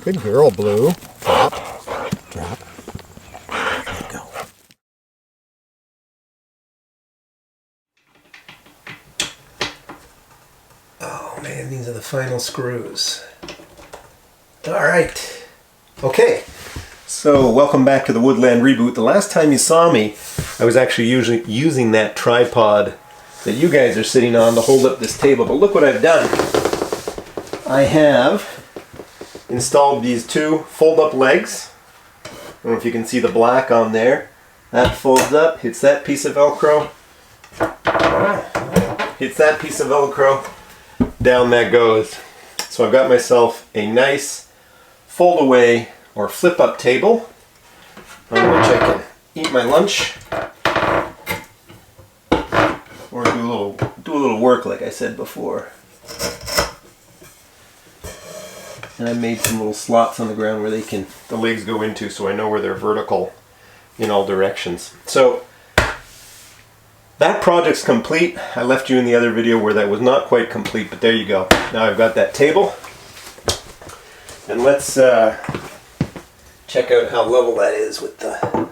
Good girl, Blue. Drop. Drop. There you go. Oh man, these are the final screws. Alright. Okay. So, welcome back to the Woodland Reboot. The last time you saw me, I was actually using that tripod that you guys are sitting on to hold up this table. But look what I've done. I have installed these two fold-up legs. I don't know if you can see the black on there. That folds up, hits that piece of Velcro. Hits that piece of Velcro. Down that goes. So I've got myself a nice fold-away or flip-up table on which I can eat my lunch or do a little work, like I said before. And I made some little slots on the ground where the legs go into, so I know where they're vertical in all directions. So that project's complete. I left you in the other video where that was not quite complete, but there you go. Now I've got that table, and let's check out how level that is with the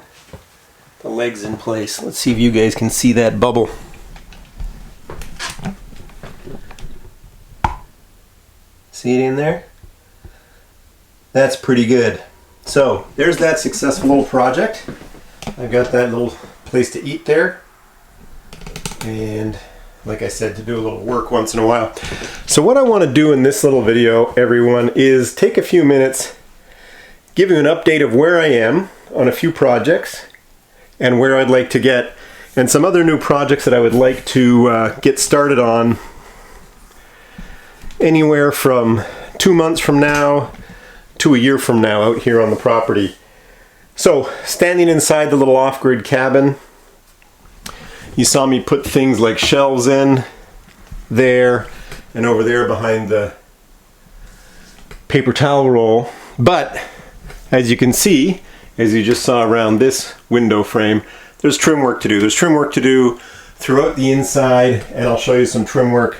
legs in place. Let's see if you guys can see that bubble. See it in there? That's pretty good. So there's that successful little project. I've got that little place to eat there. And like I said, to do a little work once in a while. So what I want to do in this little video, everyone, is take a few minutes, give you an update of where I am on a few projects and where I'd like to get, and some other new projects that I would like to get started on anywhere from 2 months from now to a year from now out here on the property. So, standing inside the little off-grid cabin, you saw me put things like shelves in there and over there behind the paper towel roll. But as you can see, as you just saw around this window frame, there's trim work to do. There's trim work to do throughout the inside, and I'll show you some trim work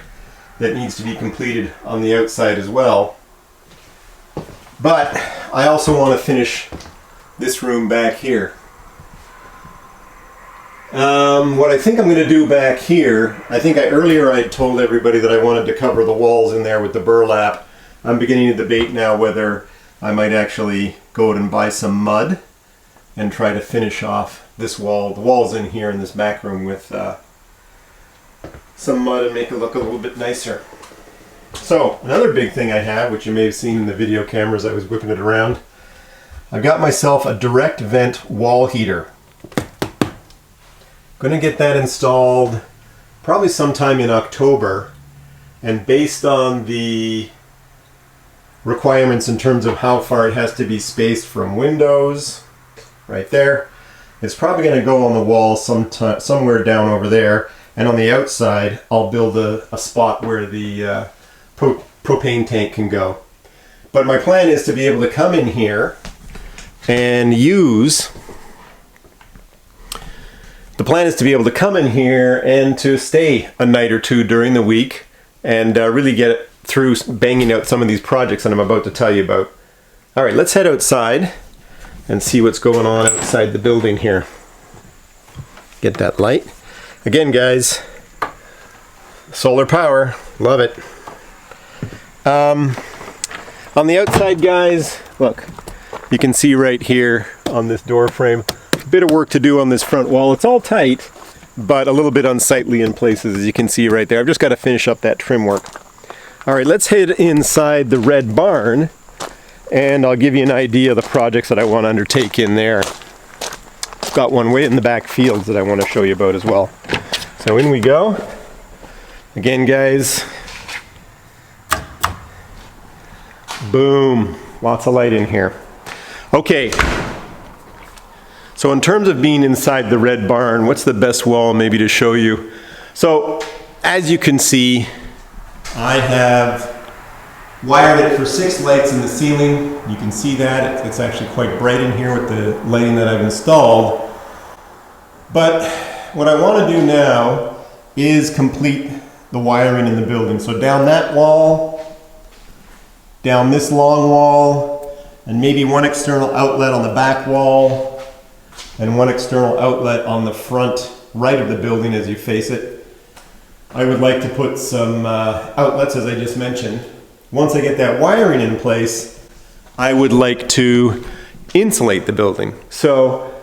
that needs to be completed on the outside as well. But I also want to finish this room back here. What I think I'm going to do back here, I think earlier I told everybody that I wanted to cover the walls in there with the burlap. I'm beginning to debate now whether I might actually go out and buy some mud and try to finish off this wall, the walls in here in this back room with some mud and make it look a little bit nicer. So another big thing I have, which you may have seen in the video cameras, I was whipping it around, I've got myself a direct vent wall heater. Going to get that installed probably sometime in October, and based on the requirements in terms of how far it has to be spaced from windows, right there, it's probably going to go on the wall somewhere down over there, and on the outside I'll build a spot where the propane tank can go. But my plan is to be able to come in here and use to stay a night or two during the week and really get through banging out some of these projects that I'm about to tell you about. Alright, let's head outside and see what's going on outside the building here. Get that light. Again, guys, solar power, love it. On the outside, guys, look, you can see right here on this door frame, a bit of work to do on this front wall. It's all tight, but a little bit unsightly in places, as you can see right there. I've just got to finish up that trim work. All right, let's head inside the red barn, and I'll give you an idea of the projects that I want to undertake in there. I've got one way in the back fields that I want to show you about as well. So in we go. Again, guys, boom, lots of light in here. Okay, so in terms of being inside the red barn, what's the best wall maybe to show you? So as you can see, I have wired it for 6 lights in the ceiling. You can see that it's actually quite bright in here with the lighting that I've installed. But what I want to do now is complete the wiring in the building. So down that wall, down this long wall, and maybe one external outlet on the back wall and one external outlet on the front right of the building as you face it. I would like to put some outlets, as I just mentioned. Once I get that wiring in place, I would like to insulate the building. So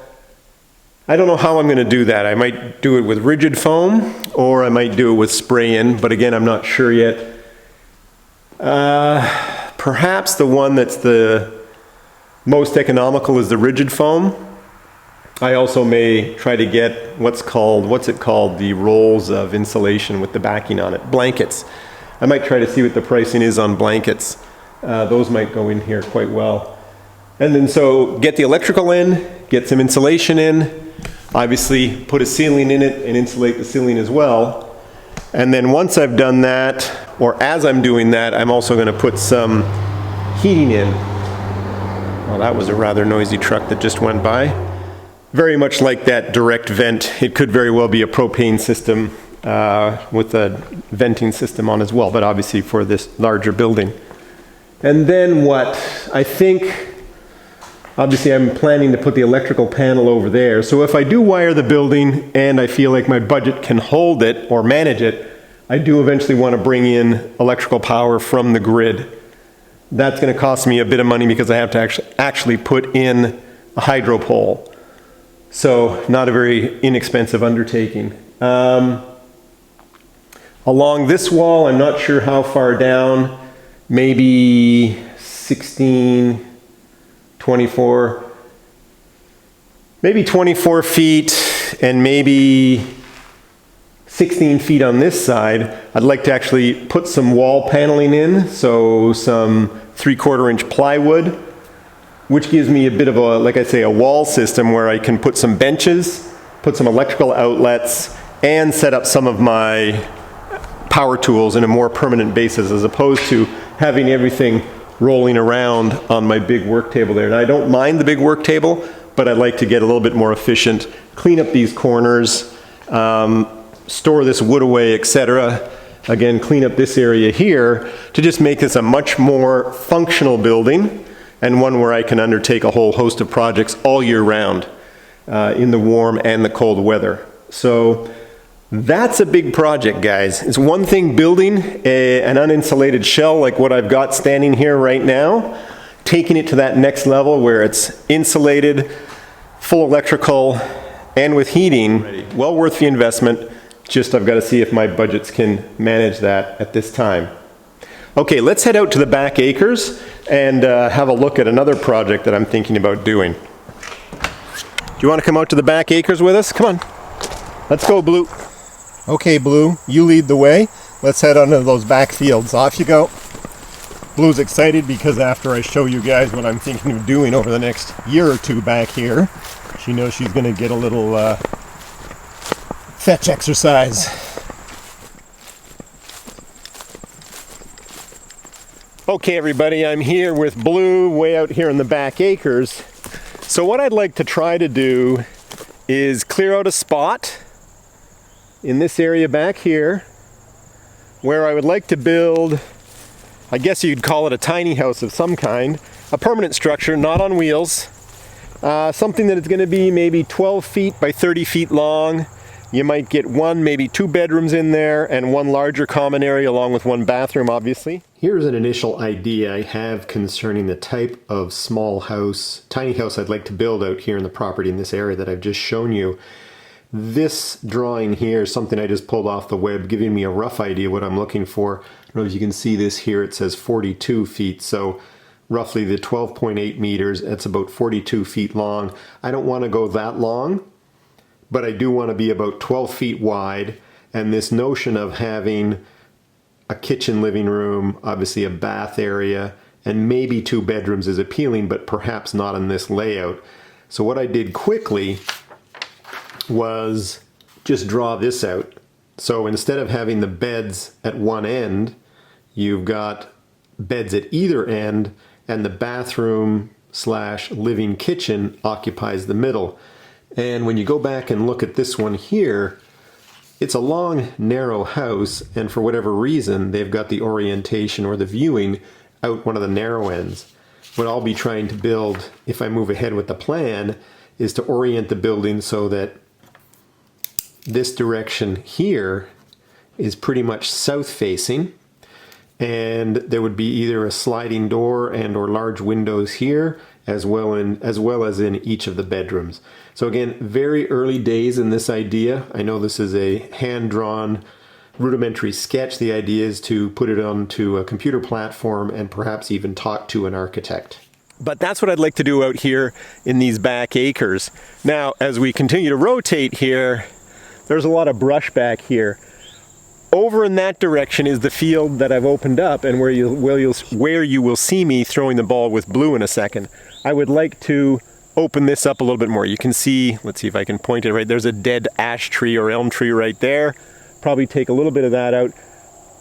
I don't know how I'm going to do that. I might do it with rigid foam, or I might do it with spray-in, but again, I'm not sure yet. Perhaps the one that's the most economical is the rigid foam. I also may try to get what's it called, the rolls of insulation with the backing on it, blankets. I might try to see what the pricing is on blankets. Those might go in here quite well. And then so get the electrical in, get some insulation in, obviously put a ceiling in it and insulate the ceiling as well. And then once I've done that, or as I'm doing that, I'm also going to put some heating in. Well, that was a rather noisy truck that just went by. Very much like that direct vent. It could very well be a propane system with a venting system on as well, but obviously for this larger building. And then what? I think, obviously I'm planning to put the electrical panel over there. So if I do wire the building and I feel like my budget can hold it or manage it, I do eventually want to bring in electrical power from the grid. That's going to cost me a bit of money because I have to actually put in a hydro pole. So not a very inexpensive undertaking. Along this wall, I'm not sure how far down, maybe 16, 24, maybe 24 feet and maybe 16 feet on this side. I'd like to actually put some wall paneling in, so some 3/4 inch plywood, which gives me a bit of a, like I say, a wall system where I can put some benches, put some electrical outlets, and set up some of my power tools in a more permanent basis, as opposed to having everything rolling around on my big work table there. And I don't mind the big work table, but I'd like to get a little bit more efficient, clean up these corners, store this wood away, etc. Again, clean up this area here to just make this a much more functional building, and one where I can undertake a whole host of projects all year round in the warm and the cold weather. So that's a big project, guys. It's one thing building an uninsulated shell like what I've got standing here right now, taking it to that next level where it's insulated, full electrical, and with heating. Well worth the investment. Just I've got to see if my budgets can manage that at this time. Okay, let's head out to the back acres and have a look at another project that I'm thinking about doing. Do you want to come out to the back acres with us? Come on. Let's go, Blue. Okay, Blue, you lead the way. Let's head onto those back fields. Off you go. Blue's excited because after I show you guys what I'm thinking of doing over the next year or two back here, she knows she's going to get a little fetch exercise. Okay, everybody, I'm here with Blue way out here in the back acres. So what I'd like to try to do is clear out a spot in this area back here where I would like to build, I guess you'd call it a tiny house of some kind, a permanent structure, not on wheels, something that is going to be maybe 12 feet by 30 feet long. You might get one, maybe 2 bedrooms in there and one larger common area along with 1 bathroom, obviously. Here's an initial idea I have concerning the type of small house, tiny house I'd like to build out here in the property in this area that I've just shown you. This drawing here is something I just pulled off the web, giving me a rough idea what I'm looking for. I don't know if you can see this here, it says 42 feet, so roughly the 12.8 meters, that's about 42 feet long. I don't want to go that long, but I do want to be about 12 feet wide, and this notion of having a kitchen, living room, obviously a bath area, and maybe 2 bedrooms is appealing, but perhaps not in this layout. So what I did quickly was just draw this out. So instead of having the beds at one end, you've got beds at either end, and the bathroom / living kitchen occupies the middle. And when you go back and look at this one here, it's a long, narrow house, and for whatever reason, they've got the orientation or the viewing out one of the narrow ends. what I'll be trying to build if I move ahead with the plan is to orient the building so that this direction here is pretty much south facing, and there would be either a sliding door and or large windows here as well as in each of the bedrooms. So again, very early days in this idea. I know this is a hand-drawn rudimentary sketch. The idea is to put it onto a computer platform and perhaps even talk to an architect. But that's what I'd like to do out here in these back acres. Now, as we continue to rotate here, there's a lot of brush back here. Over in that direction is the field that I've opened up, and where you will see me throwing the ball with Blue in a second. I would like to open this up a little bit more. You can see, let's see if I can point it right, there's a dead ash tree or elm tree right there. Probably take a little bit of that out,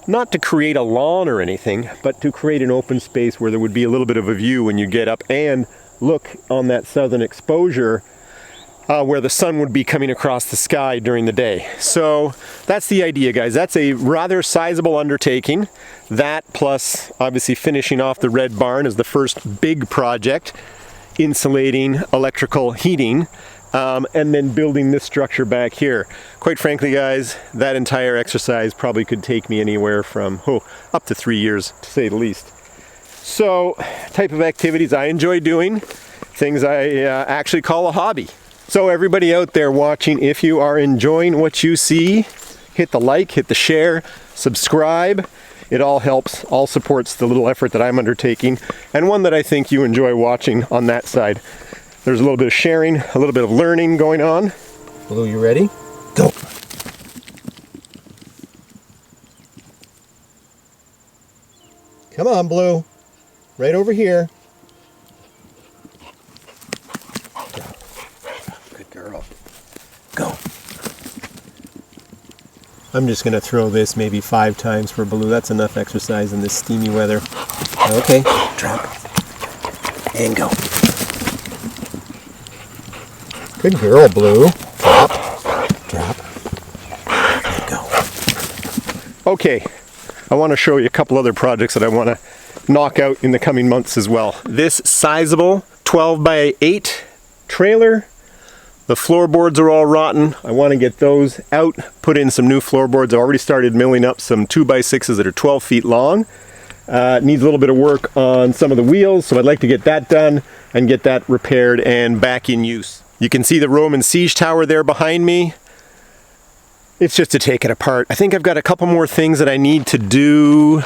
not to create a lawn or anything, but to create an open space where there would be a little bit of a view when you get up and look on that southern exposure where the sun would be coming across the sky during the day. So that's the idea, guys. That's a rather sizable undertaking. That plus obviously finishing off the red barn is the first big project, insulating, electrical, heating, and then building this structure back here. Quite frankly, guys, that entire exercise probably could take me anywhere from up to 3 years, to say the least. So, type of activities I enjoy doing, things I actually call a hobby. So everybody out there watching, if you are enjoying what you see, hit the like, hit the share, subscribe. It all helps, all supports the little effort that I'm undertaking, and one that I think you enjoy watching on that side. There's a little bit of sharing, a little bit of learning going on. Blue, you ready? Go! Come on, Blue. Right over here. Good girl. Go! I'm just going to throw this maybe 5 times for Blue. That's enough exercise in this steamy weather. Okay, drop. And go. Good girl, Blue. Drop. Drop. And go. Okay, I want to show you a couple other projects that I want to knock out in the coming months as well. This sizable 12 by 8 trailer. The floorboards are all rotten. I want to get those out, put in some new floorboards. I've already started milling up some 2x6s that are 12 feet long. Needs a little bit of work on some of the wheels, so I'd like to get that done and get that repaired and back in use. You can see the Roman siege tower there behind me. It's just to take it apart. I think I've got a couple more things that I need to do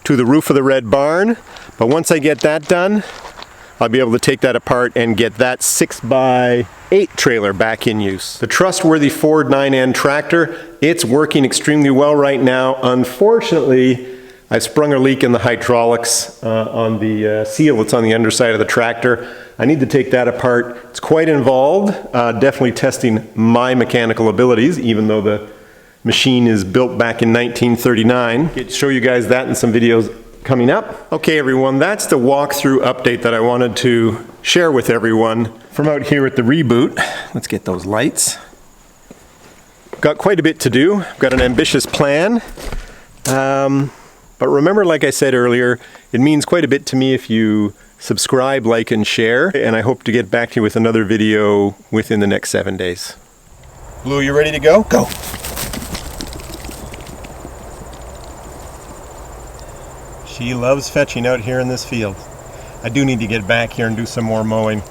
to the roof of the red barn, but once I get that done, I'll be able to take that apart and get that 6x8 trailer back in use. The trustworthy Ford 9N tractor, it's working extremely well right now. Unfortunately, I've sprung a leak in the hydraulics on the seal that's on the underside of the tractor. I need to take that apart. It's quite involved, definitely testing my mechanical abilities, even though the machine is built back in 1939. I'll show you guys that in some videos coming up. Okay everyone, that's the walkthrough update that I wanted to share with everyone from out here at the Reboot. Let's get those lights. Got quite a bit to do. Got an ambitious plan. But remember, like I said earlier, it means quite a bit to me if you subscribe, like, and share. And I hope to get back to you with another video within the next 7 days. Blue, you ready to go? Go! She loves fetching out here in this field. I do need to get back here and do some more mowing.